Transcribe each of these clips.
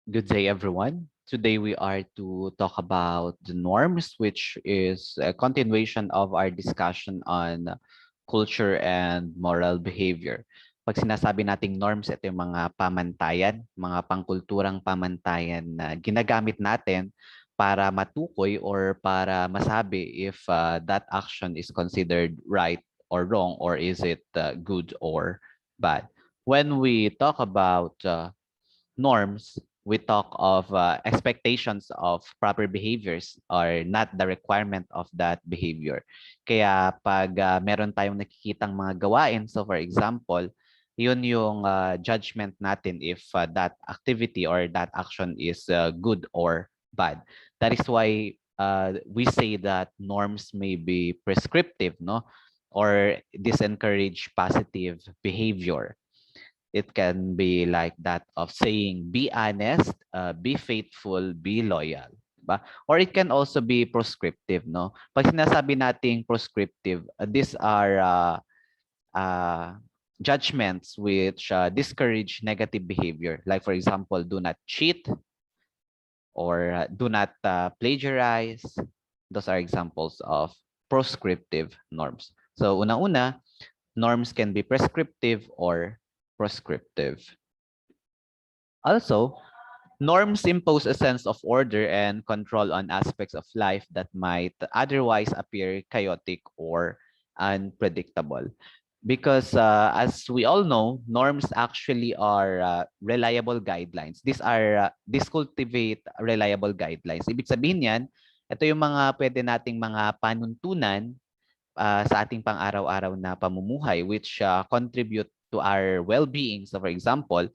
Good day, everyone. Today we are to talk about the norms, which is a continuation of our discussion on culture and moral behavior. Pag sinasabi nating norms, ito yung mga pamantayan, mga pangkulturang pamantayan na ginagamit natin para matukoy or para masabi if that action is considered right or wrong, or is it good or bad. When we talk about norms, we talk of expectations of proper behaviors are not the requirement of that behavior. Kaya pag meron tayong nakikitang mga gawain, so for example, yun yung judgment natin if that activity or that action is good or bad. That is why we say that norms may be prescriptive, no? Or disencourage positive behavior. It can be like that of saying, be honest, be faithful, be loyal. Diba? Or it can also be prescriptive. No? Pag sinasabi nating prescriptive, these are uh, judgments which discourage negative behavior. Like for example, do not cheat or do not plagiarize. Those are examples of prescriptive norms. So una-una, norms can be prescriptive or prescriptive. Also, norms impose a sense of order and control on aspects of life that might otherwise appear chaotic or unpredictable. Because as we all know, norms actually are reliable guidelines. These cultivate reliable guidelines. Ibig sabihin yan, ito yung mga pwede nating mga panuntunan sa ating pang-araw-araw na pamumuhay which contribute to our well-being. So for example,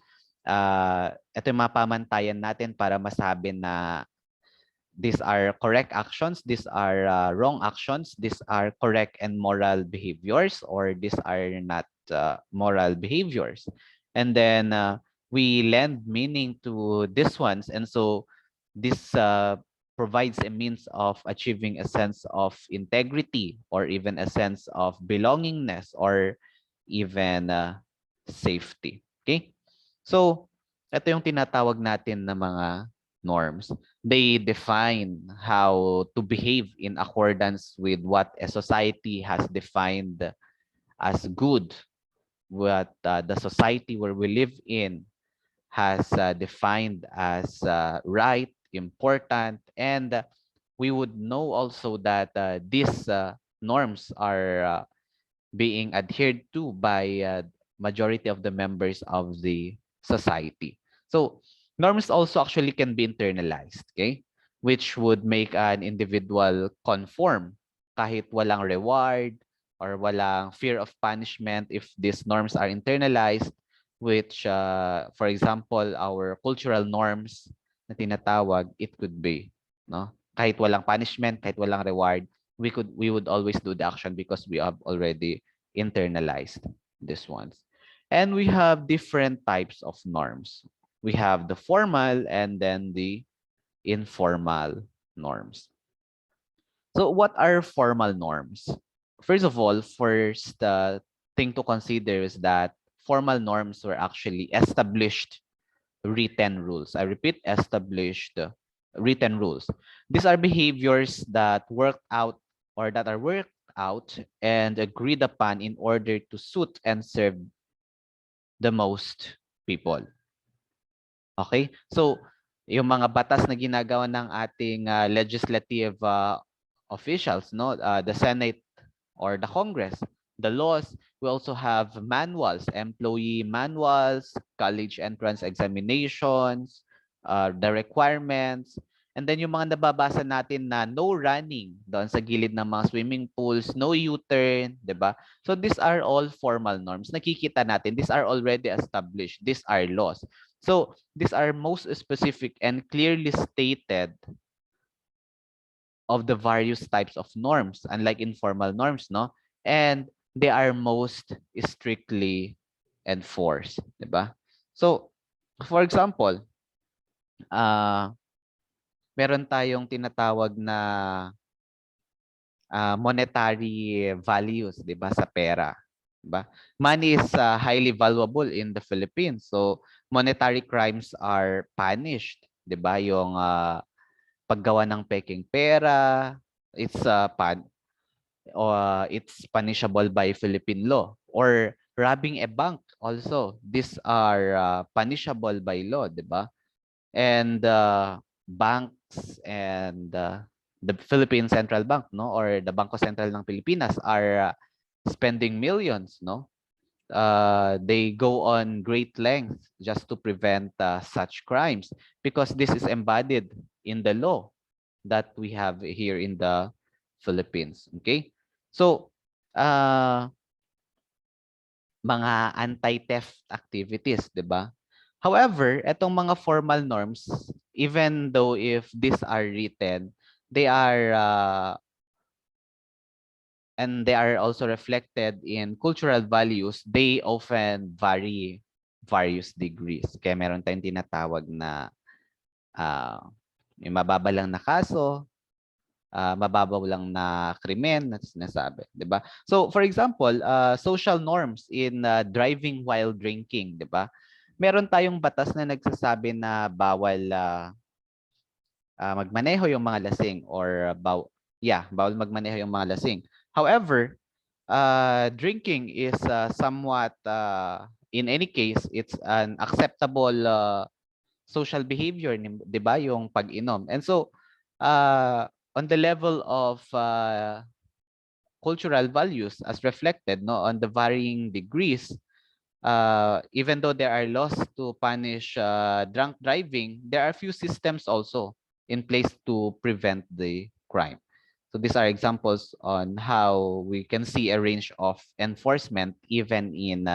ito yung mga pamantayan natin para masabi na these are correct actions, these are wrong actions, these are correct and moral behaviors, or these are not moral behaviors. And then we lend meaning to these ones. And so this provides a means of achieving a sense of integrity or even a sense of belongingness or even safety. Okay? So, ito yung tinatawag natin na mga norms. They define how to behave in accordance with what a society has defined as good, what the society where we live in has defined as right, important, and we would know also that these norms are being adhered to by majority of the members of the society. So norms also actually can be internalized, okay? Which would make an individual conform kahit walang reward or walang fear of punishment if these norms are internalized, which for example, our cultural norms na tinatawag, it could be, no? Kahit walang punishment, kahit walang reward, we would always do the action because we have already internalized these ones. And we have different types of norms. We have the formal and then the informal norms. So what are formal norms? First of all, first thing to consider is that formal norms were actually established written rules. I repeat, established written rules. These are behaviors that worked out or that are worked out and agreed upon in order to suit and serve the most people. Okay? So, yung mga batas na ginagawa ng ating legislative officials, no, the Senate or the Congress, the laws, we also have manuals, employee manuals, college entrance examinations, the requirements, and then yung mga nababasa natin na no running doon sa gilid ng mga swimming pools, no U-turn, 'di ba? So these are all formal norms. Nakikita natin, these are already established. These are laws. So these are most specific and clearly stated of the various types of norms, unlike informal norms, no? And they are most strictly enforced, 'di ba? So, for example, meron tayong tinatawag na monetary values, 'di ba, sa pera. 'Di ba? Money is highly valuable in the Philippines. So monetary crimes are punished, 'di ba? Yung paggawa ng pekeng pera, it's it's punishable by Philippine law, or robbing a bank also. These are punishable by law, 'di ba? And banks and the Philippine Central Bank, no, or the Bangko Sentral ng Pilipinas are spending millions, no. They go on great lengths just to prevent such crimes, because this is embodied in the law that we have here in the Philippines. Okay? So, mga anti-theft activities, 'di ba? However, etong mga formal norms, even though if these are written, they are and they are also reflected in cultural values, they often vary various degrees. Kaya meron tayong tinatawag na may mababa lang na kaso, mababaw lang na krimen na sinasabi, 'di ba? So for example, social norms in driving while drinking, 'di ba? Meron tayong batas na nagsasabi na bawal magmaneho yung mga lasing, or bawal magmaneho yung mga lasing. However, drinking is somewhat in any case, it's an acceptable social behavior, 'di ba, yung pag-inom. And so on the level of cultural values as reflected, no, on the varying degrees, even though there are laws to punish drunk driving, there are few systems also in place to prevent the crime. So these are examples on how we can see a range of enforcement even in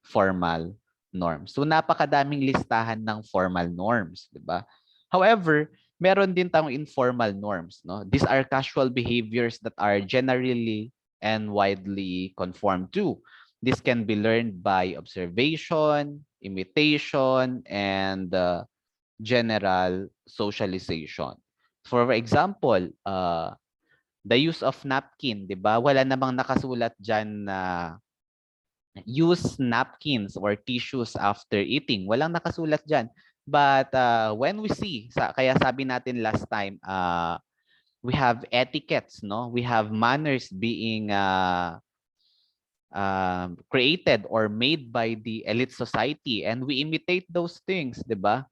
formal norms. So napakadaming listahan ng formal norms, 'di ba? However, meron din tayong informal norms, no? These are casual behaviors that are generally and widely conformed to. This can be learned by observation, imitation, and general socialization. For example, the use of napkin, 'di ba? Wala namang nakasulat diyan na use napkins or tissues after eating. Walang nakasulat diyan. But when we see, kaya sabi natin last time, we have etiquettes, no? We have manners being created or made by the elite society, and we imitate those things, 'di ba?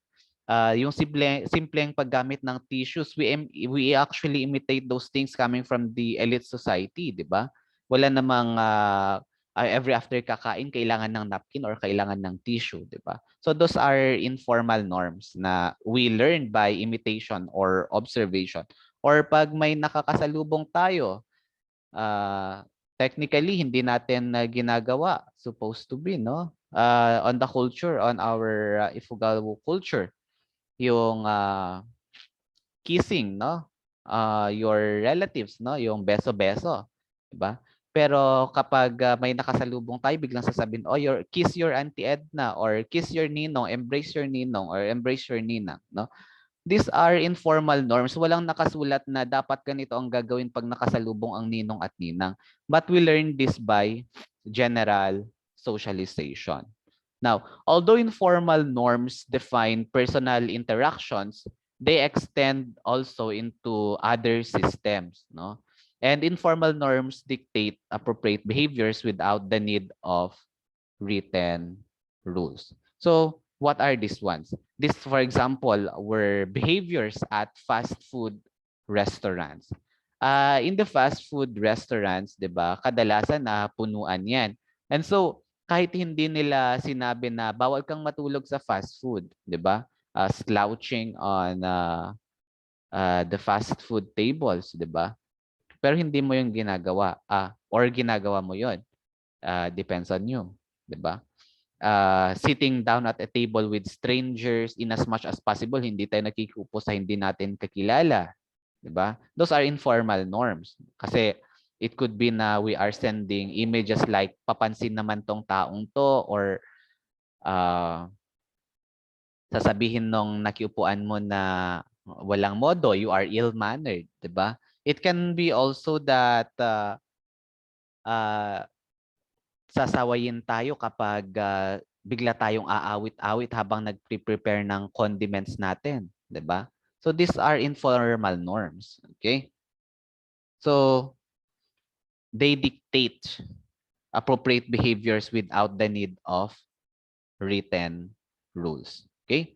Yung simpleng paggamit ng tissues, we actually imitate those things coming from the elite society, 'di ba? Wala namang every after kakain kailangan ng napkin or kailangan ng tissue, 'di ba? So those are informal norms na we learn by imitation or observation. Or pag may nakakasalubong tayo, technically hindi natin ginagawa, supposed to be, no? On the culture, on our Ifugao culture, yung kissing, no? Your relatives, no? Yung beso-beso, 'di ba? Pero kapag may nakasalubong tayo, biglang sasabihin, "Oh, kiss your Auntie Edna," or "Kiss your ninong, embrace your ninong," or "Embrace your ninang," no? These are informal norms. Walang nakasulat na dapat ganito ang gagawin pag nakasalubong ang ninong at ninang. But we learn this by general socialization. Now, although informal norms define personal interactions, they extend also into other systems, no? And informal norms dictate appropriate behaviors without the need of written rules. So, what are these ones? This, for example, were behaviors at fast food restaurants. In the fast food restaurants, 'di ba? Kadalasan na punuan 'yan. And so, kahit hindi nila sinabi na bawal kang matulog sa fast food, 'di ba? Slouching on the fast food tables, 'di ba? Pero hindi mo 'yung ginagawa, or ginagawa mo 'yon. Depends on you, 'di ba? Sitting down at a table with strangers, in as much as possible hindi tayo nakikupo sa hindi natin kakilala, 'di ba? Those are informal norms. Kasi it could be na we are sending images like papansin naman tong taong to, or sasabihin nung nakiupuan mo na walang modo, you are ill-mannered, 'di ba? It can be also that sasawayin tayo kapag bigla tayong aawit-awit habang nagpe-prepare ng condiments natin, 'di ba? So these are informal norms, okay? So they dictate appropriate behaviors without the need of written rules, okay?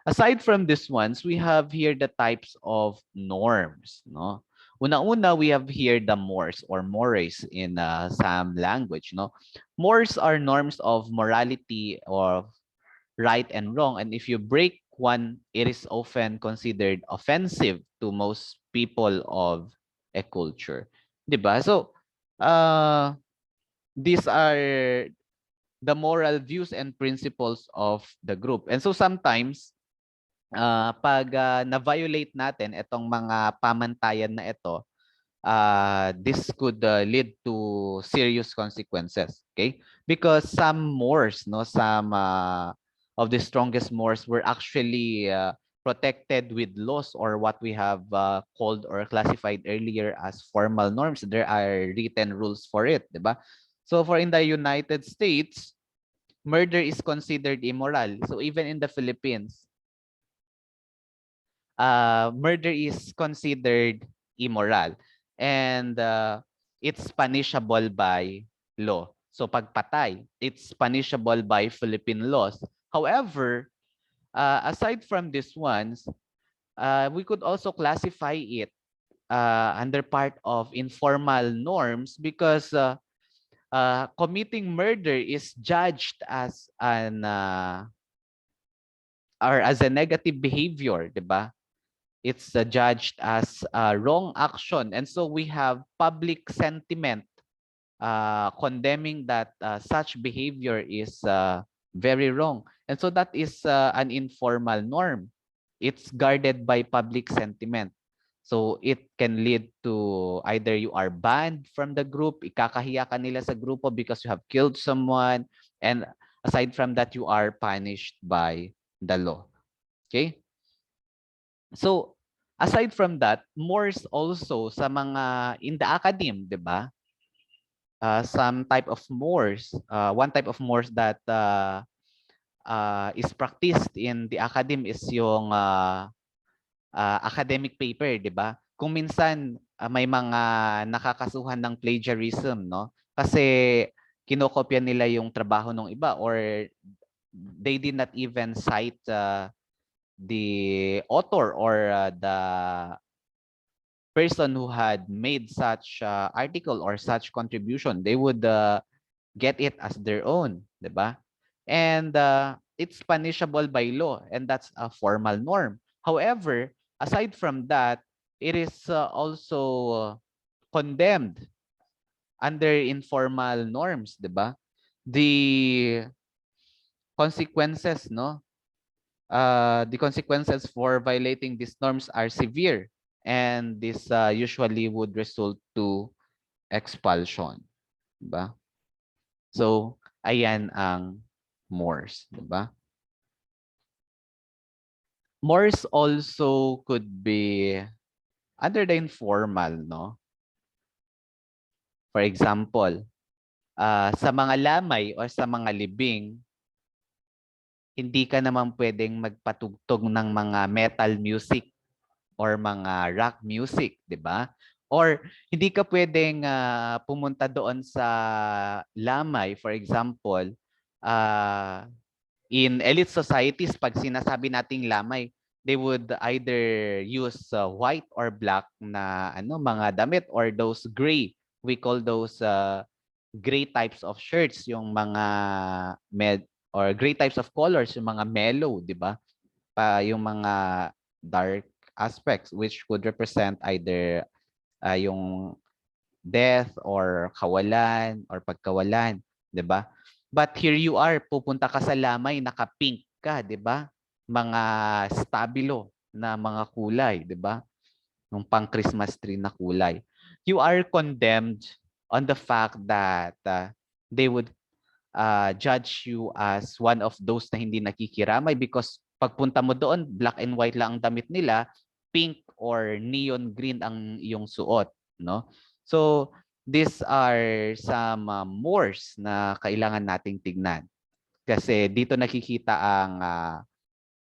Aside from these ones, we have here the types of norms, no? Una-una, we have here the Morse or mores in some language, no? Mores are norms of morality or right and wrong, and if you break one, it is often considered offensive to most people of a culture, 'di ba? So, these are the moral views and principles of the group. And so sometimes pag na-violate natin itong mga pamantayan na ito, this could lead to serious consequences, okay? Because some Moors, no, some of the strongest Moors were actually protected with laws or what we have called or classified earlier as formal norms. There are written rules for it, diba? So for in the United States, murder is considered immoral. So even in the Philippines, murder is considered immoral and it's punishable by law. So pagpatay, it's punishable by Philippine laws. However, aside from these ones, we could also classify it under part of informal norms because committing murder is judged as an or as a negative behavior, 'di ba? It's judged as a wrong action. And so we have public sentiment condemning that such behavior is very wrong. And so that is an informal norm. It's guarded by public sentiment. So it can lead to either you are banned from the group, ikakahiya ka nila sa grupo because you have killed someone, and aside from that, you are punished by the law. Okay? So, aside from that, Morse also sa mga in the academe, 'di ba? Some type of Morse, one type of Morse that is practiced in the academe is yung academic paper, 'di ba? Kung minsan may mga nakakasuhan ng plagiarism, no? Kasi kinokopya nila yung trabaho ng iba or they did not even cite the author or the person who had made such article or such contribution. They would get it as their own, 'di ba? And it's punishable by law, and that's a formal norm. However, aside from that, it is also condemned under informal norms, 'di ba? The consequences, no? The consequences for violating these norms are severe, and this usually would result to expulsion, 'di ba? So, ayan ang Morse, 'di ba? Morse also could be under the informal, no? For example, sa mga lamay o sa mga libing, hindi ka naman pwedeng magpatugtog ng mga metal music or mga rock music, 'di ba? Or hindi ka pwedeng pumunta doon sa lamay, for example, in elite societies, pag sinasabi nating lamay, they would either use white or black na mga damit or those gray. We call those gray types of shirts, yung mga or gray types of colors, yung mga mellow, 'di ba? Yung mga dark aspects which could represent either yung death or kawalan or pagkawalan, 'di ba? But here you are, pupunta ka sa lamay, naka-pink ka, 'di ba? Mga stabilo na mga kulay, 'di ba? Yung pang Christmas tree na kulay. You are condemned on the fact that they would judge you as one of those na hindi nakikiramay because pagpunta mo doon, black and white lang ang damit nila, pink or neon green ang iyong suot, no? So these are some Morse na kailangan nating tignan. Kasi dito nakikita ang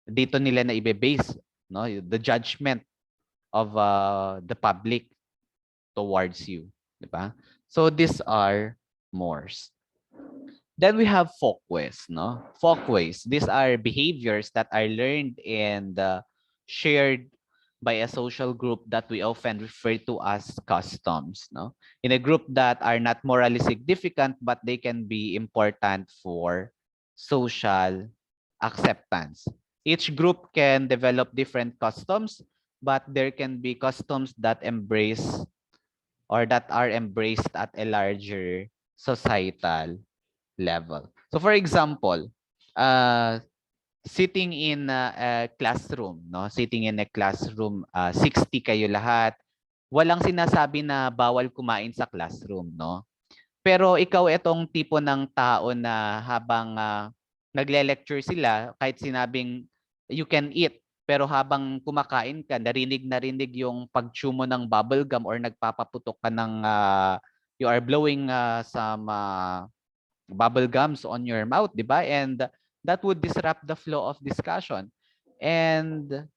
dito nila na ibe-base, no, the judgment of the public towards you, di ba? So these are Morse. Then we have folkways, no? Folkways. These are behaviors that are learned and shared by a social group that we often refer to as customs, no? In a group that are not morally significant, but they can be important for social acceptance. Each group can develop different customs, but there can be customs that embrace or that are embraced at a larger societal level. So for example, sitting in a classroom, no? Sitting in a classroom, 60 kayo lahat. Walang sinasabi na bawal kumain sa classroom, no? Pero ikaw itong tipo ng tao na habang nagle-lecture sila, kahit sinabing you can eat, pero habang kumakain ka, narinig yung pag-chew mo ng bubble gum or nagpapaputok ka ng you are blowing some bubble gums on your mouth, di ba? And that would disrupt the flow of discussion. And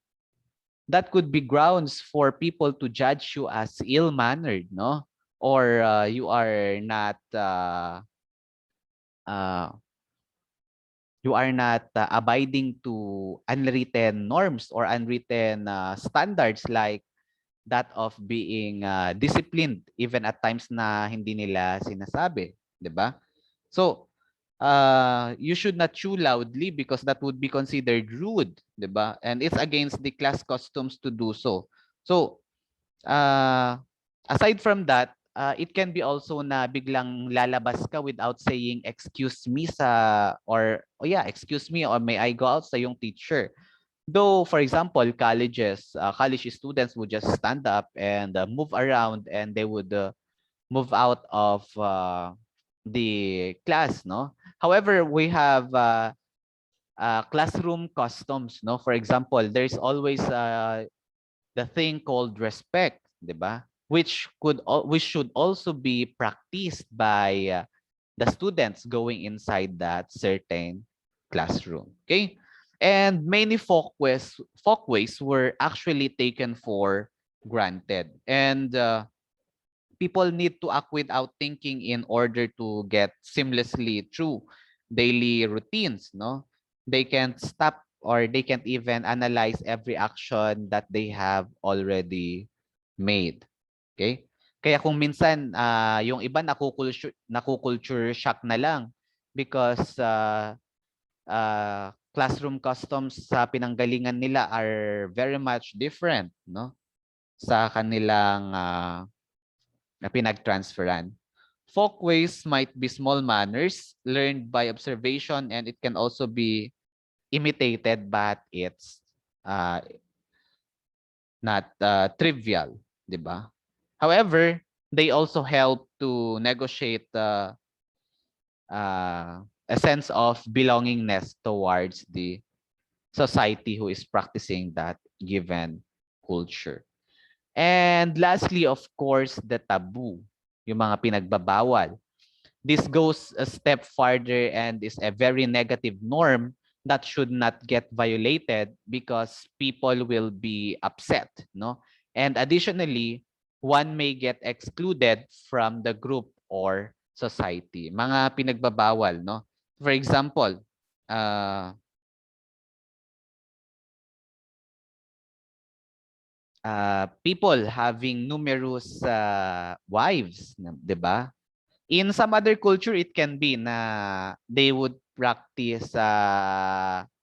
that could be grounds for people to judge you as ill-mannered, no? Or uh, you are not abiding to unwritten norms or unwritten standards like that of being disciplined even at times na hindi nila sinasabi, 'di ba? So, you should not chew loudly because that would be considered rude, 'di ba? And it's against the class customs to do so. So, aside from that, it can be also na biglang lalabas ka without saying excuse me sa or oh yeah, excuse me or may I go out sa yung teacher. Though for example, college students would just stand up and move around and they would move out of the class, no? However, we have classroom customs, no? For example, there's always the thing called respect, 'di ba? Which should also be practiced by the students going inside that certain classroom. Okay? And many folkways were actually taken for granted. And people need to act without thinking in order to get seamlessly through daily routines, no? They can't stop or they can't even analyze every action that they have already made. Okay? Kaya kung minsan yung iba nakukulture shock na lang because classroom customs sa pinanggalingan nila are very much different, no? Sa kanilang na pinag-transferan. Folkways might be small manners learned by observation and it can also be imitated, but it's not trivial, di ba? However, they also help to negotiate a sense of belongingness towards the society who is practicing that given culture. And lastly, of course, the taboo, yung mga pinagbabawal. This goes a step farther and is a very negative norm that should not get violated because people will be upset, no? And additionally, one may get excluded from the group or society. Mga pinagbabawal, no? For example, people having numerous wives, 'di ba? In some other culture, it can be na they would practice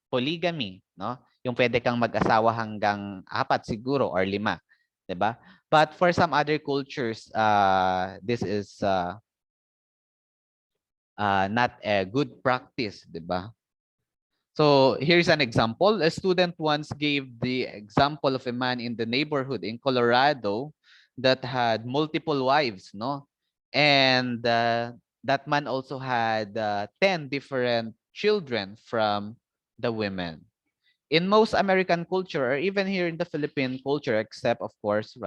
polygamy, no? Yung pwede kang mag-asawa hanggang 4 siguro or 5, 'di ba? But for some other cultures, this is not a good practice, 'di ba? So here's an example. A student once gave the example of a man in the neighborhood in Colorado that had multiple wives, no? And that man also had 10 different children from the women. in most American culture, or even here in the Philippine culture, except of course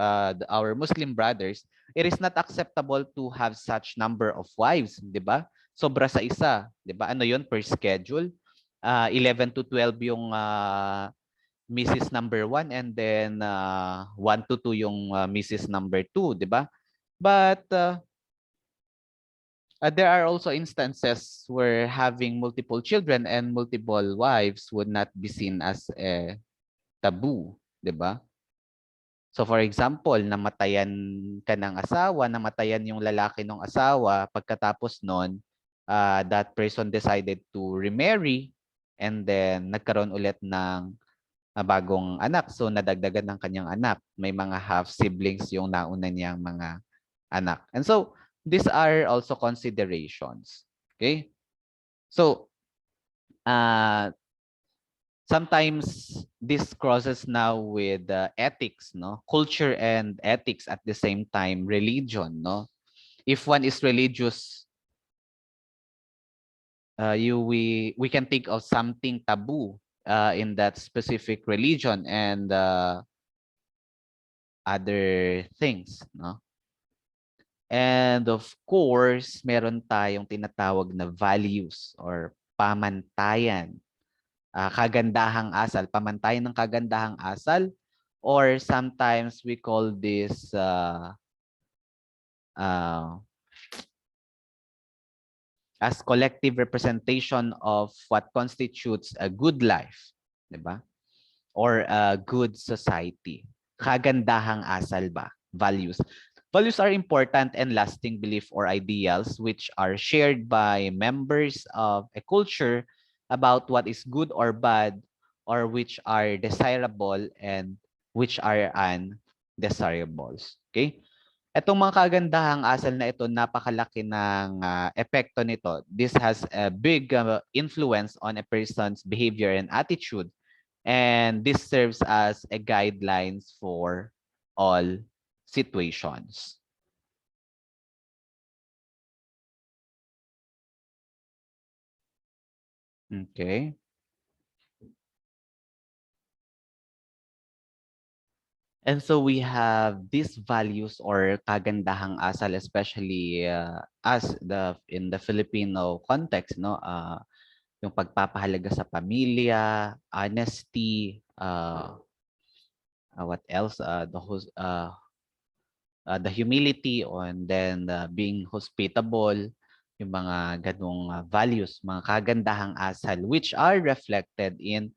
our Muslim brothers, it is not acceptable to have such number of wives, di ba? Sobra sa isa, di ba? Ano yun per schedule? 11 to 12 yung Mrs. number 1 and then 1 to 2 yung Mrs. number 2, di ba? But there are also instances where having multiple children and multiple wives would not be seen as a taboo, 'di ba? So for example, namatayan ka ng asawa, namatayan yung lalaki ng asawa, pagkatapos noon, that person decided to remarry and then nagkaroon ulit ng bagong anak. So nadagdagan ng kanyang anak. May mga half siblings yung nauna niyang mga anak. And so these are also considerations. Okay? So sometimes this crosses now with ethics, no? Culture and ethics at the same time, religion, no? If one is religious, we can think of something taboo in that specific religion and other things, no? And of course, meron tayong tinatawag na values or pamantayan. Kagandahang asal, pamantayan ng kagandahang asal, or sometimes we call this as collective representation of what constitutes a good life, di ba? Or a good society. Kagandahang asal ba? Values. Values are important and lasting belief or ideals which are shared by members of a culture about what is good or bad, or which are desirable and which are undesirables. Okay? Etong mga kagandahang asal na ito, napakalaki ng epekto nito. This has a big influence on a person's behavior and attitude. And this serves as a guidelines for all situations. Okay. And so we have these values or kagandahang asal, especially as in the Filipino context, no? Yung pagpapahalaga sa pamilya, honesty, what else? The humility, and then being hospitable, yung mga ganong values, mga kagandahang asal, which are reflected in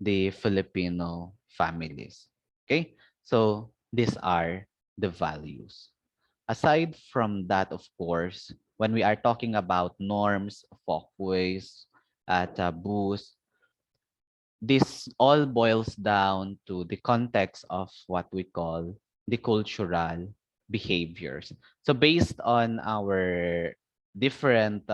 the Filipino families. Okay? So these are the values. Aside from that, of course, when we are talking about norms, folkways, taboos, this all boils down to the context of what we call the cultural behaviors. So based on our different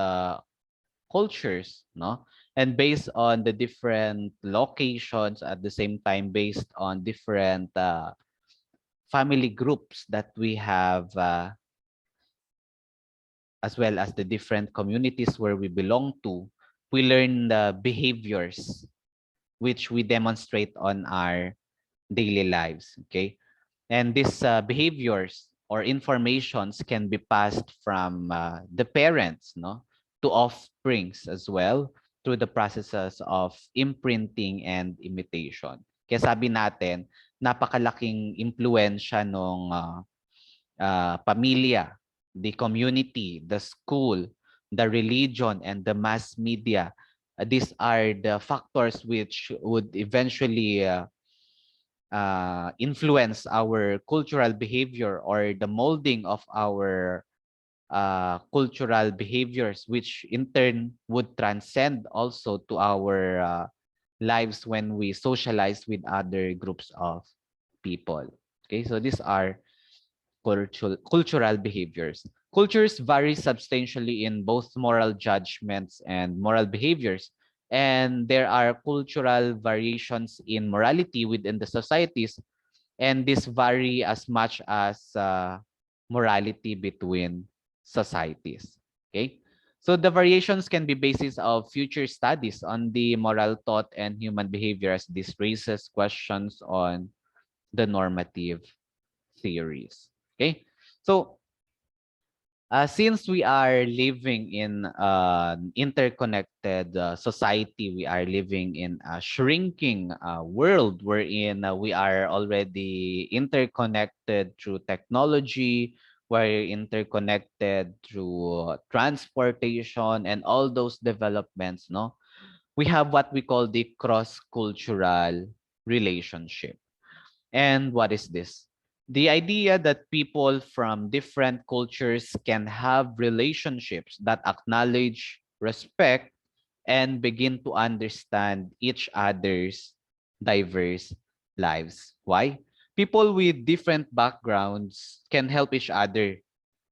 cultures, no? And based on the different locations, at the same time based on different family groups that we have, as well as the different communities where we belong to, we learn the behaviors which we demonstrate on our daily lives. Okay, and these behaviors or informations can be passed from the parents, no, to offsprings as well through the processes of imprinting and imitation. Kaya sabi natin, napakalaking impluensya ng pamilya, the community, the school, the religion, and the mass media. These are the factors which would eventually influence our cultural behavior or the molding of our cultural behaviors, which in turn would transcend also to our lives when we socialize with other groups of people. Okay, so these are cultural behaviors. Cultures vary substantially in both moral judgments and moral behaviors. And there are cultural variations in morality within the societies, and this vary as much as morality between societies. Okay? So the variations can be basis of future studies on the moral thought and human behavior, as this raises questions on the normative theories. Okay, so since we are living in an interconnected society, we are living in a shrinking world wherein we are already interconnected through technology, we're interconnected through transportation and all those developments, no? We have what we call the cross-cultural relationship. And what is this? The idea that people from different cultures can have relationships that acknowledge, respect, and begin to understand each other's diverse lives. Why? People with different backgrounds can help each other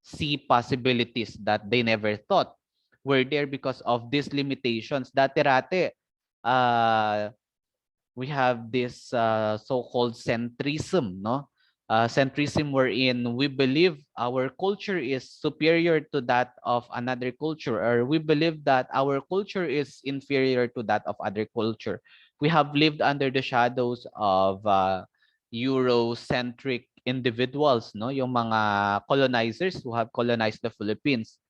see possibilities that they never thought were there because of these limitations. Dati-rate, uh, we have this so-called centrism, no? Centrism wherein we believe our culture is superior to that of another culture, or we believe that our culture is inferior to that of other culture. We have lived under the shadows of Eurocentric individuals, no? Yung mga colonizers who have colonized the Philippines.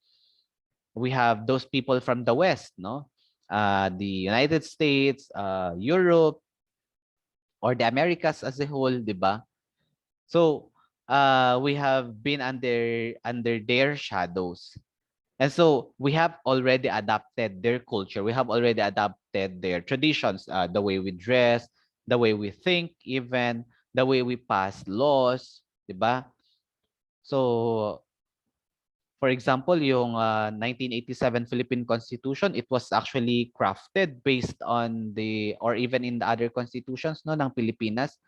We have those people from the West, no? The United States, Europe, or the Americas as a whole, 'di ba? So, we have been under their shadows. And so we have already adapted their culture. We have already adapted their traditions, the way we dress, the way we think, even the way we pass laws, 'di ba? So, for example, yung 1987 Philippine Constitution, it was actually crafted based on the, or even in the other constitutions, no, ng Pilipinas,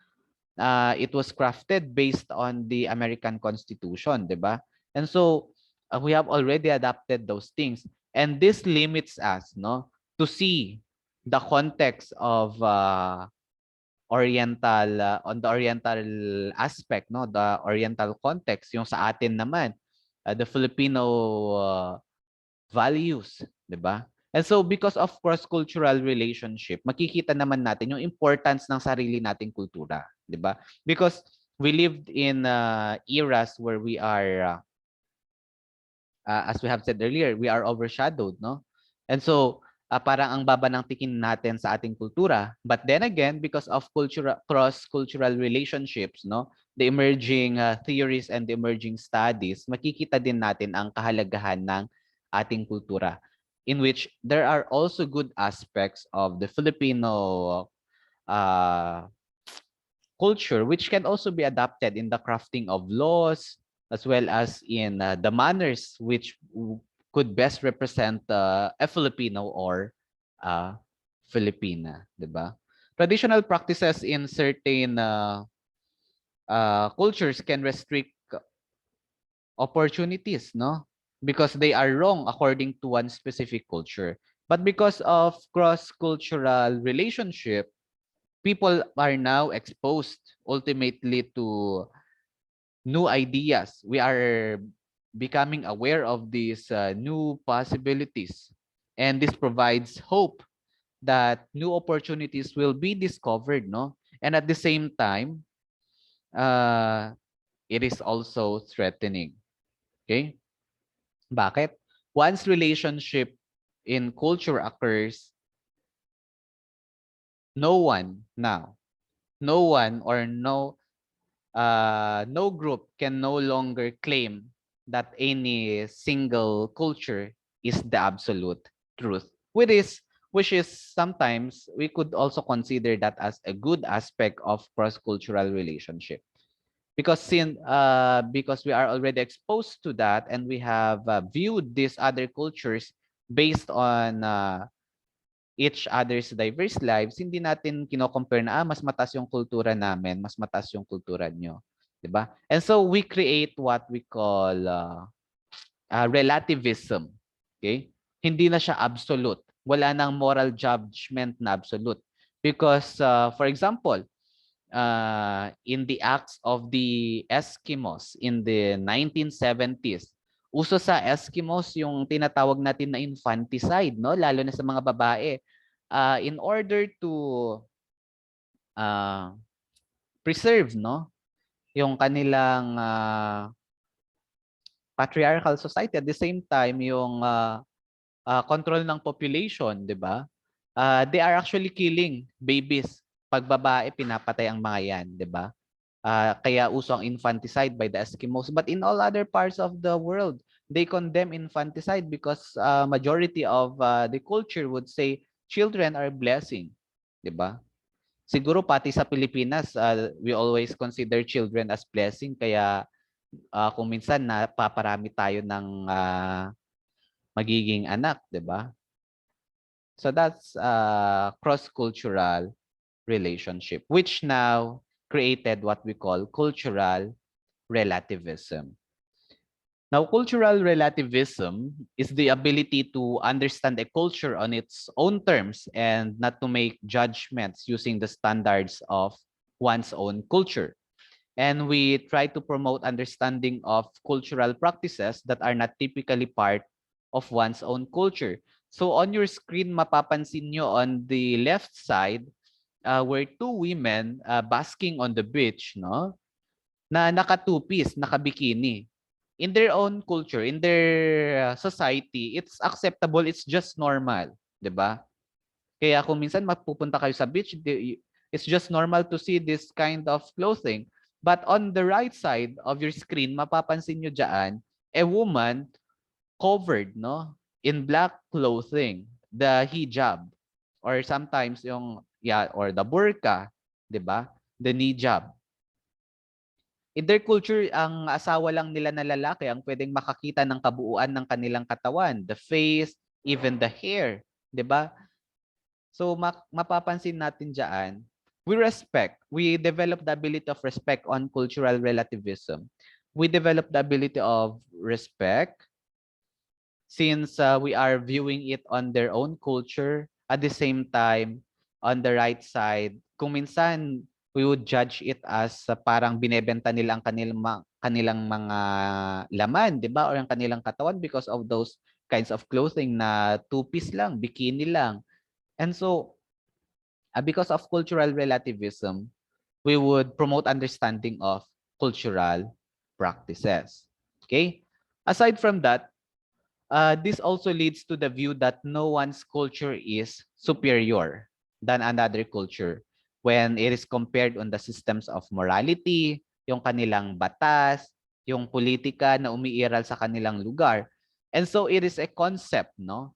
it was crafted based on the American Constitution, 'di ba? And so we have already adapted those things, and this limits us, no, to see the context of oriental on the oriental aspect, no, the oriental context, yung sa atin naman, the Filipino uh, values, 'di ba? And so because of cross-cultural relationship, makikita naman natin yung importance ng sarili nating kultura, 'di ba? Because we lived in eras where we are as we have said earlier, we are overshadowed, no? And so parang ang baba ng tikin natin sa ating kultura. But then again, because of cross-cultural relationships, no, the emerging theories and the emerging studies, makikita din natin ang kahalagahan ng ating kultura, in which there are also good aspects of the Filipino uh, culture, which can also be adapted in the crafting of laws, as well as in the manners which could best represent a Filipino or Filipina, 'di ba? Traditional practices in certain cultures can restrict opportunities, no? Because they are wrong according to one specific culture. But because of cross-cultural relationship, people are now exposed ultimately to new ideas. We are becoming aware of these new possibilities. And this provides hope that new opportunities will be discovered, no? And at the same time, uh, it is also threatening. Okay? Bakit? Once relationship in culture occurs, no one now, no one or no group can no longer claim that any single culture is the absolute truth. Which is sometimes we could also consider that as a good aspect of cross-cultural relationship. Because we are already exposed to that, and we have viewed these other cultures based on each other's diverse lives, hindi natin kino-compare na mas mataas yung kultura namin, mas mataas yung kultura nyo, 'di ba? And so we create what we call relativism. Okay? Hindi na siya absolute. Wala nang moral judgment na absolute. Because for example, in the acts of the Eskimos in the 1970s, Uso sa Eskimos yung tinatawag natin na infanticide, no? Lalo na sa mga babae. In order to uh, preserve, no, yung kanilang patriarchal society, at the same time yung control ng population, 'di ba? They are actually killing babies. Pag babae, pinapatay ang mga 'yan, 'di ba? Kaya uso ang infanticide by the Eskimos. But in all other parts of the world, they condemn infanticide because majority of the culture would say children are blessing, 'di ba? Siguro pati sa Pilipinas, we always consider children as blessing, kaya kung minsan napaparami tayo ng magiging anak, 'di ba? So that's cross-cultural relationship, which now created what we call cultural relativism. Now, cultural relativism is the ability to understand a culture on its own terms and not to make judgments using the standards of one's own culture. And we try to promote understanding of cultural practices that are not typically part of one's own culture. So on your screen, mapapansin nyo on the left side, were two women basking on the beach, no? Na naka-two-piece, naka-bikini. In their own culture, in their society, it's acceptable, it's just normal, 'di ba? Kaya kung minsan mapupunta kayo sa beach, it's just normal to see this kind of clothing. But on the right side of your screen, mapapansin nyo dyan, a woman covered, no, in black clothing, the hijab, or sometimes yung, or the burqa, 'di ba? The hijab. In their culture, ang asawa lang nila na lalaki ang pwedeng makakita ng kabuuan ng kanilang katawan, the face, even the hair, 'di ba? So mapapansin natin diyan, we develop the ability of respect on cultural relativism. We develop the ability of respect since we are viewing it on their own culture. At the same time, on the right side, kung minsan we would judge it as parang binebenta nila ang kanilang mga laman, 'di ba? Or ang kanilang katawan because of those kinds of clothing na two-piece lang, bikini lang. And so, because of cultural relativism, we would promote understanding of cultural practices. Okay? Aside from that, this also leads to the view that no one's culture is superior than another culture when it is compared on the systems of morality, yung kanilang batas, yung politika na umiiral sa kanilang lugar. And so it is a concept, no,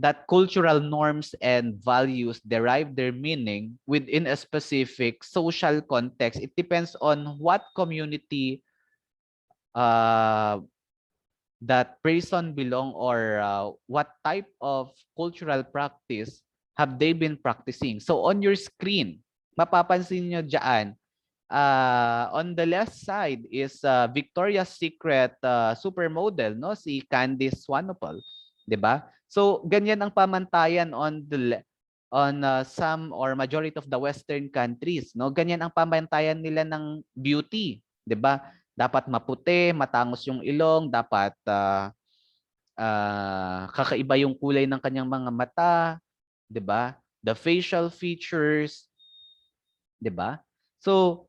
that cultural norms and values derive their meaning within a specific social context. It depends on what community that person belong, or what type of cultural practice have they been practicing. So on your screen, mapapansin nyo dyan, on the left side is Victoria's Secret supermodel, no, si Candice Swanepoel, 'di ba? So ganyan ang pamantayan on some or majority of the western countries, no? Ganyan ang pamantayan nila ng beauty, 'di ba? Dapat maputi, matangos yung ilong, dapat kakaiba yung kulay ng kanyang mga mata, 'di ba? The facial features, 'di ba? So,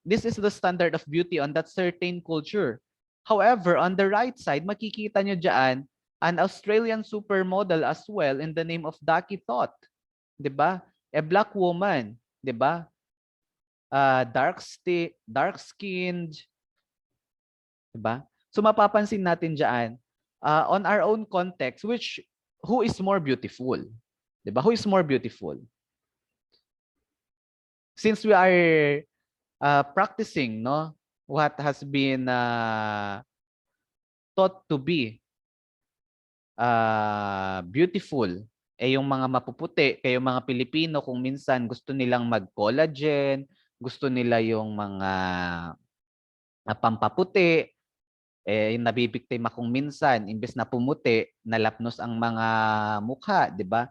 this is the standard of beauty on that certain culture. However, on the right side, makikita nyo dyan, an Australian supermodel as well in the name of Daki Thought. 'Di ba? A black woman, 'di ba? Dark-skinned, 'di ba? So mapapansin natin diyan, on our own context, who is more beautiful? 'Di ba? Who is more beautiful? Since we are practicing, no, what has been thought to be beautiful, yung mga mapuputi, kayong mga Pilipino, kung minsan gusto nilang mag-collagen, gusto nila yung mga pampaputi, yung nabibiktima kung minsan, imbes na pumuti, nalapnos ang mga mukha, di ba?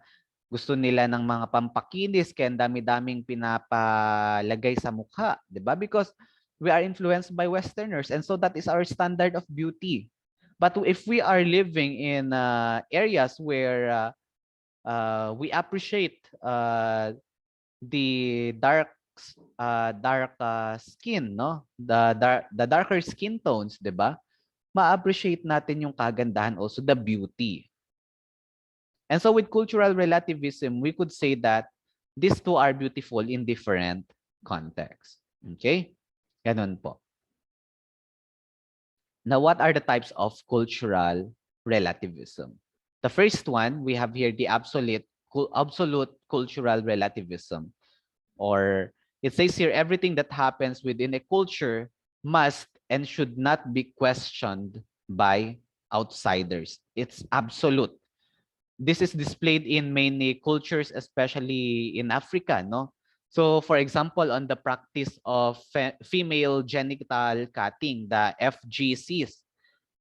Gusto nila ng mga pampakinis, kaya dami-daming pinapalagay sa mukha, di ba? Because we are influenced by Westerners, and so that is our standard of beauty. But if we are living in areas where we appreciate the dark skin, no? The darker skin tones, 'di ba? Ma-appreciate natin yung kagandahan, also the beauty. And so with cultural relativism, we could say that these two are beautiful in different contexts. Okay? Ganun po. Now, what are the types of cultural relativism? The first one, we have here the absolute cultural relativism. Or it says here, everything that happens within a culture must and should not be questioned by outsiders. It's absolute. This is displayed in many cultures, especially in Africa, no? So, for example, on the practice of female genital cutting, the FGCs.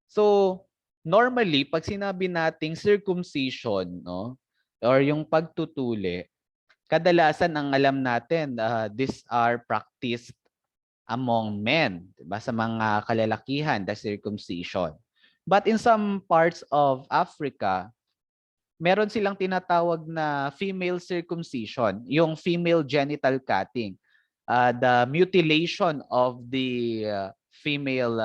So, normally, pag sinabi nating circumcision, no, or yung pagtutuli, kadalasan ang alam natin, these are practiced among men, diba? Sa mga kalalakihan, the circumcision. But in some parts of Africa, meron silang tinatawag na female circumcision, yung female genital cutting, the mutilation of the female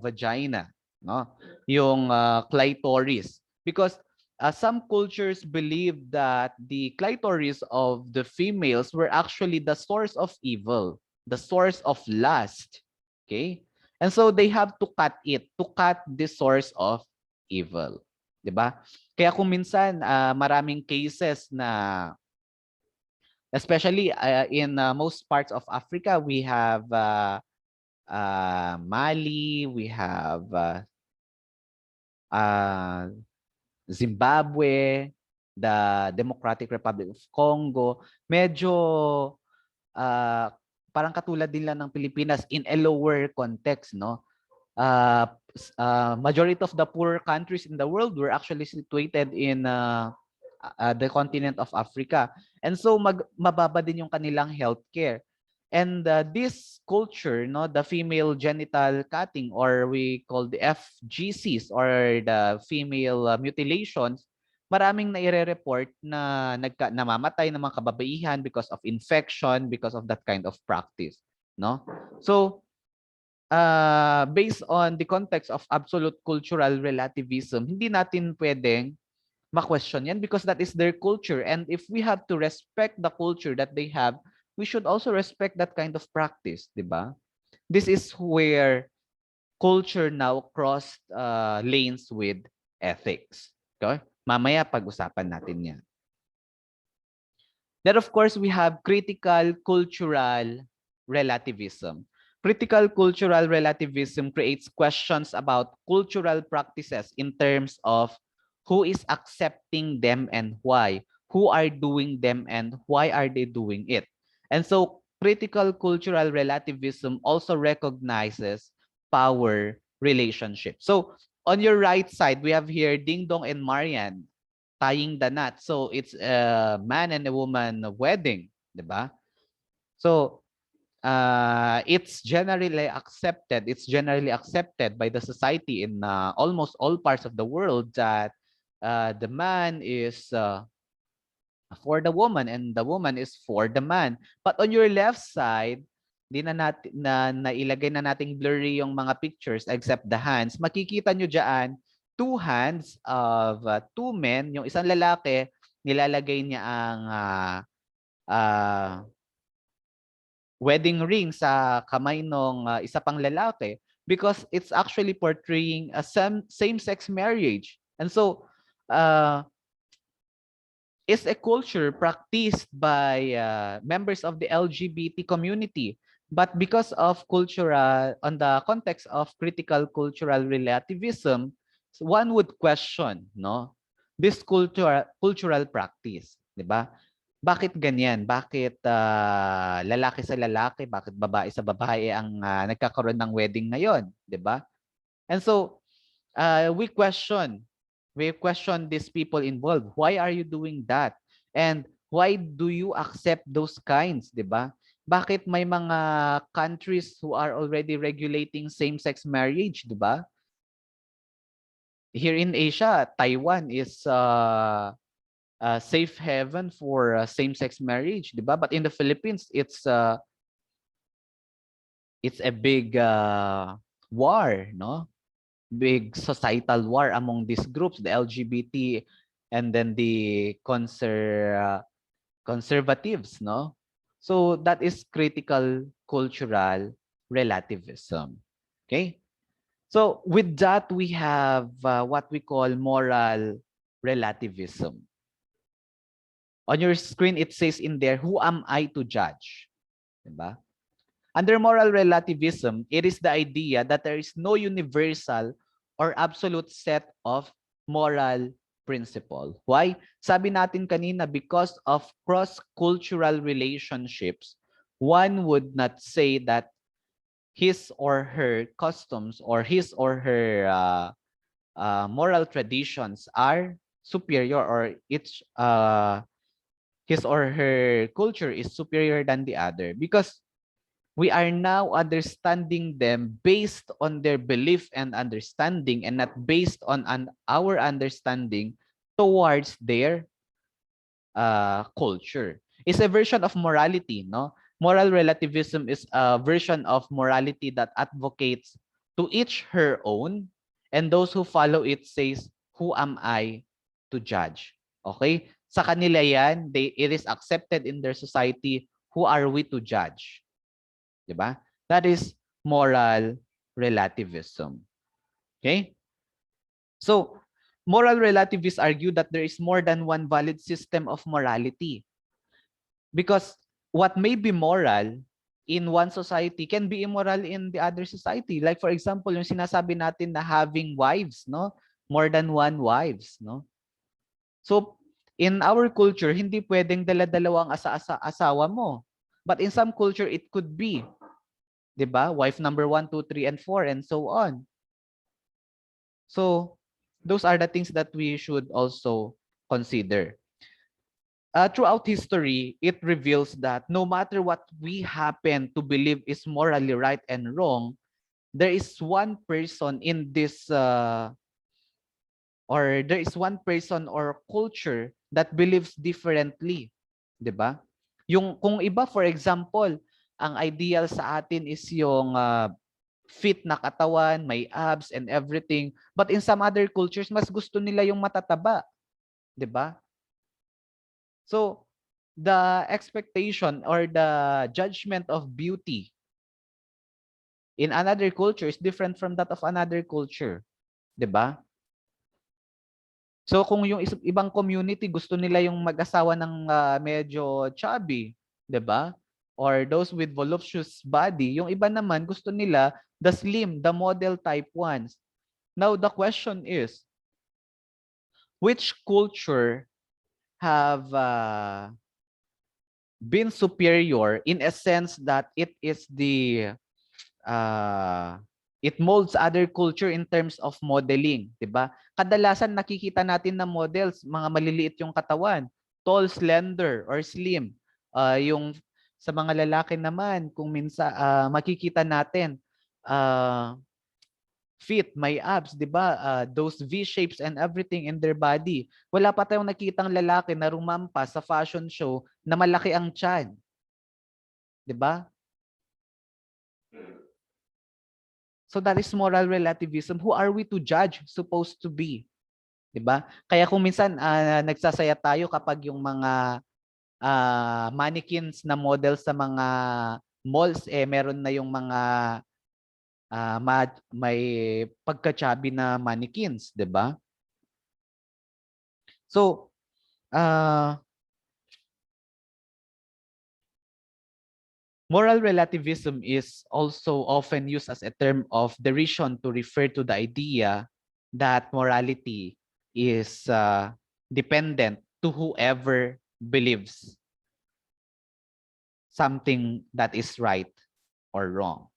vagina, no? Yung clitoris. Because some cultures believe that the clitoris of the females were actually the source of evil, the source of lust. Okay? And so they have to cut it, to cut the source of evil. 'Di ba? Kaya kung minsan maraming cases na, especially in most parts of Africa, we have Mali, we have Zimbabwe, the Democratic Republic of Congo. Medyo parang katulad din lang ng Pilipinas in a lower context, no? Majority of the poor countries in the world were actually situated in the continent of Africa. And so mababa din yung kanilang healthcare. And this culture, no, the female genital cutting, or we call the FGCs, or the female mutilations, maraming naire-report na namamatay ng mga kababaihan because of infection, because of that kind of practice, no? So based on the context of absolute cultural relativism, hindi natin pwedeng ma-question yan because that is their culture. And if we have to respect the culture that they have, we should also respect that kind of practice, di ba? This is where culture now crossed lanes with ethics. Okay? Mamaya pag-usapan natin yan. Then of course, we have critical cultural relativism. Critical cultural relativism creates questions about cultural practices in terms of who is accepting them and why, who are doing them and why are they doing it. And so critical cultural relativism also recognizes power relationships. So on your right side, we have here Ding Dong and Marian tying the knot. So it's a man and a woman wedding, di ba? So it's generally accepted. It's generally accepted by the society in almost all parts of the world that the man is for the woman and the woman is for the man. But on your left side, di na natin nailagay na nating blurry yung mga pictures except the hands. Makikita nyo diyan two hands of two men. Yung isang lalaki, nilalagay niya ang wedding ring sa kamay ng isa pang lalaki because it's actually portraying a same-sex marriage. And so, is a culture practiced by members of the LGBT community. But because of cultural, on the context of critical cultural relativism, one would question, no, this cultural practice, di ba? Bakit ganyan? Bakit lalaki sa lalaki? Bakit babae sa babae ang nagkakaroon ng wedding ngayon, di ba? And so we question these people involved. Why are you doing that? And why do you accept those kinds, di ba? Bakit may mga countries who are already regulating same-sex marriage, di ba? Here in Asia, Taiwan is a safe haven for same-sex marriage, di ba? But in the Philippines, it's a big war, no? Big societal war among these groups, the LGBT and then the conservatives, no? So that is critical cultural relativism. Okay? So with that, we have what we call moral relativism. On your screen, it says in there, who am I to judge? Diba? Under moral relativism, it is the idea that there is no universal or absolute set of moral principle. Why? Sabi natin kanina, because of cross-cultural relationships, one would not say that his or her customs or his or her moral traditions are superior, or his or her culture is superior than the other, because we are now understanding them based on their belief and understanding, and not based on our understanding towards their culture. It's a version of morality, no? Moral relativism is a version of morality that advocates to each her own, and those who follow it says, who am I to judge? Okay? Sa kanila yan, it is accepted in their society. Who are we to judge? Diba? That is moral relativism. Okay? So, moral relativists argue that there is more than one valid system of morality. Because what may be moral in one society can be immoral in the other society. Like for example, yung sinasabi natin na having wives, no? More than one wives, no? So, in our culture, hindi pwedeng dala-dalawang asawa mo. But in some culture, it could be. 'Di ba? Wife number 1, 2, 3, and 4, and so on. So, those are the things that we should also consider. Throughout history, it reveals that no matter what we happen to believe is morally right and wrong, there is one person in this, or there is one person or culture that believes differently. 'Di ba? Yung kung iba, for example, ang ideal sa atin is yung fit na katawan, may abs and everything. But in some other cultures, mas gusto nila yung matataba. 'Di ba? So, the expectation or the judgment of beauty in another culture is different from that of another culture. 'Di ba? So, kung yung ibang community gusto nila yung mag-asawa ng medyo chubby, 'di ba? Or those with voluptuous body, yung iba naman gusto nila the slim, the model type ones. Now, the question is, which culture have been superior in a sense that it molds other culture in terms of modeling, 'di ba? Kadalasan nakikita natin na models, mga maliliit yung katawan, tall, slender, or slim. Yung sa mga lalaki naman, kung minsan makikita natin fit, may abs, 'di ba? Those V shapes and everything in their body. Wala pa tayong nakitang lalaki na rumampas sa fashion show na malaki ang tiyan, 'di ba? So that is moral relativism. Who are we to judge supposed to be? 'Di ba? Kaya kung minsan nagsasaya tayo kapag yung mga mannequins na models sa mga malls meron na yung mga may pagka-chubby na mannequins, 'di ba? So, moral relativism is also often used as a term of derision to refer to the idea that morality is dependent to whoever believes something that is right or wrong.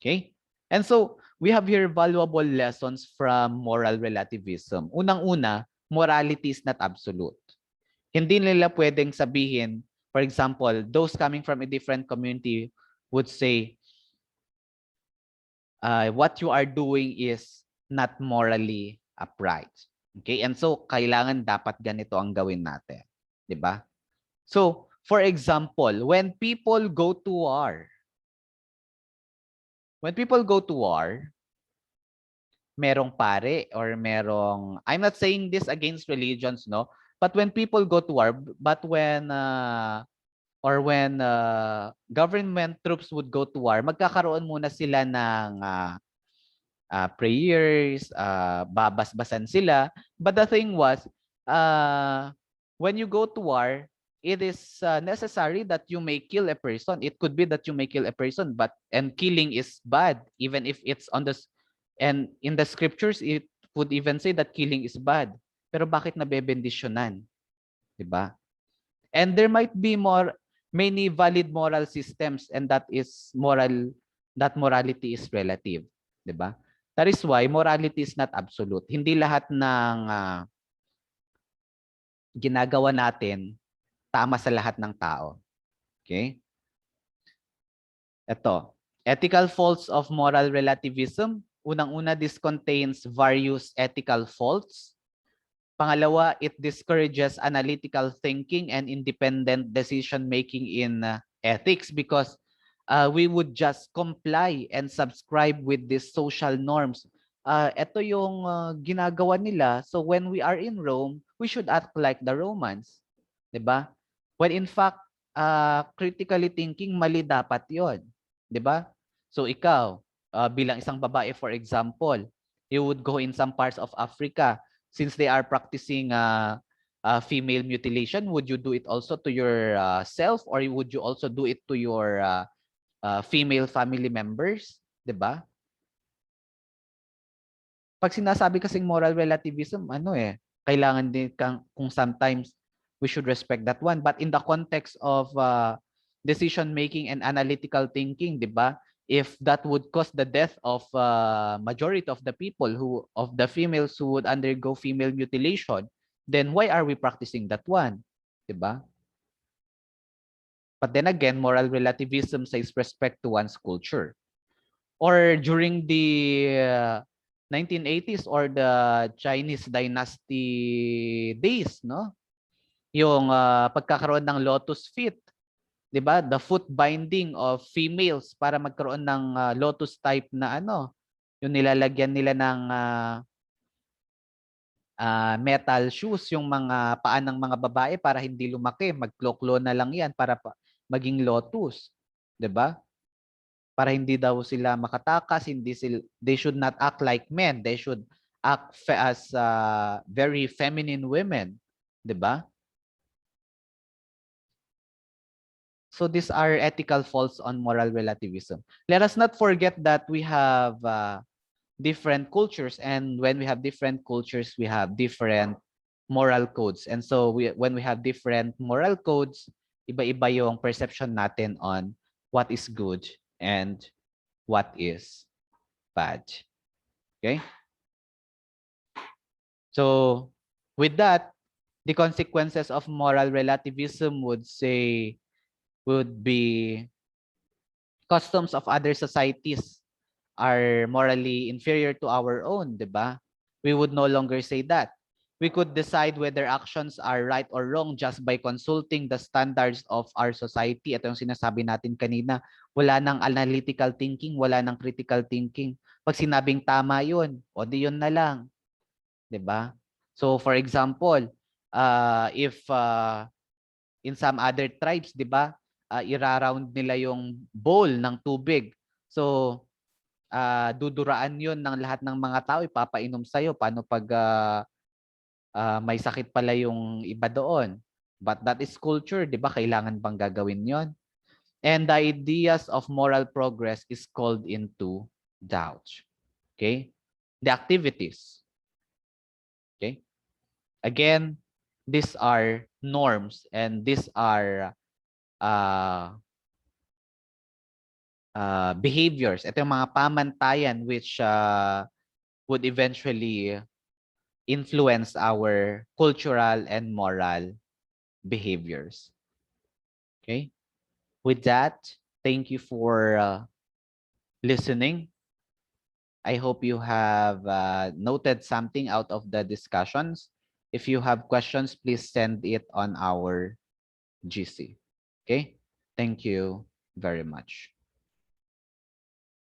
Okay? And so, we have here valuable lessons from moral relativism. Unang-una, morality is not absolute. Hindi nila pwedeng sabihin For example, those coming from a different community would say, what you are doing is not morally upright. Okay? And so, kailangan dapat ganito ang gawin natin. 'Di ba? So, for example, when people go to war, merong pare or merong, I'm not saying this against religions, no? But when people go to war, when government troops would go to war, magkakaroon muna sila ng prayers, babasbasan sila. But the thing was, when you go to war, it is necessary that you may kill a person. It could be that you may kill a person, and killing is bad, even if it's and in the scriptures, it would even say that killing is bad. Pero bakit nabebendisyonan? 'Di ba? And there might be many valid moral systems, and that morality is relative, 'di ba? That is why morality is not absolute. Hindi lahat ng ginagawa natin tama sa lahat ng tao. Okay? Ito, ethical faults of moral relativism. Unang-una, this contains various ethical faults. Pangalawa, it discourages analytical thinking and independent decision making in ethics, because we would just comply and subscribe with these social norms. Ito yung ginagawa nila. So when we are in Rome, we should act like the Romans. 'Di ba? When in fact, critically thinking, mali dapat 'yon. 'Di ba? So ikaw, bilang isang babae, for example, you would go in some parts of Africa. Since they are practicing female mutilation, would you do it also to your self, or would you also do it to your female family members? 'Di ba? Pag sinasabi kasing moral relativism, kailangan din kung sometimes we should respect that one. But in the context of decision making and analytical thinking, 'di ba? If that would cause the death of majority of the people of the females who would undergo female mutilation, then why are we practicing that one? 'Di ba? But then again, moral relativism says respect to one's culture. Or during the 1980s or the Chinese dynasty days, no? Yung pagkakaroon ng lotus feet, 'di ba? The foot binding of females para magkaroon ng lotus type na yung nilalagyan nila ng metal shoes yung mga paa ng mga babae para hindi lumaki, magkloklo na lang 'yan para maging lotus, 'di ba? Para hindi daw sila makatakas, they should not act like men, they should act as very feminine women, 'di ba? So these are ethical faults on moral relativism. Let us not forget that we have different cultures, and when we have different cultures, we have different moral codes. And so when we have different moral codes, iba-iba yung perception natin on what is good and what is bad. Okay? So with that, the consequences of moral relativism would be customs of other societies are morally inferior to our own, 'di ba? We would no longer say that. We could decide whether actions are right or wrong just by consulting the standards of our society. Ito yung sinasabi natin kanina. Wala nang analytical thinking, wala nang critical thinking. Pag sinabing tama yun, o di yun na lang. 'Di ba? So for example, if in some other tribes, 'di ba, ira-round nila yung bowl ng tubig. So duduraan yun ng lahat ng mga tao, ipapainom sa'yo. Paano pag may sakit pala yung iba doon? But that is culture, di ba? Kailangan bang gagawin yon? And the ideas of moral progress is called into doubt. Okay? The activities. Okay? Again, these are norms, and these are behaviors. Ito yung mga pamantayan which would eventually influence our cultural and moral behaviors. Okay. With that, thank you for listening. I hope you have noted something out of the discussions. If you have questions, please send it on our GC. Okay. Thank you very much.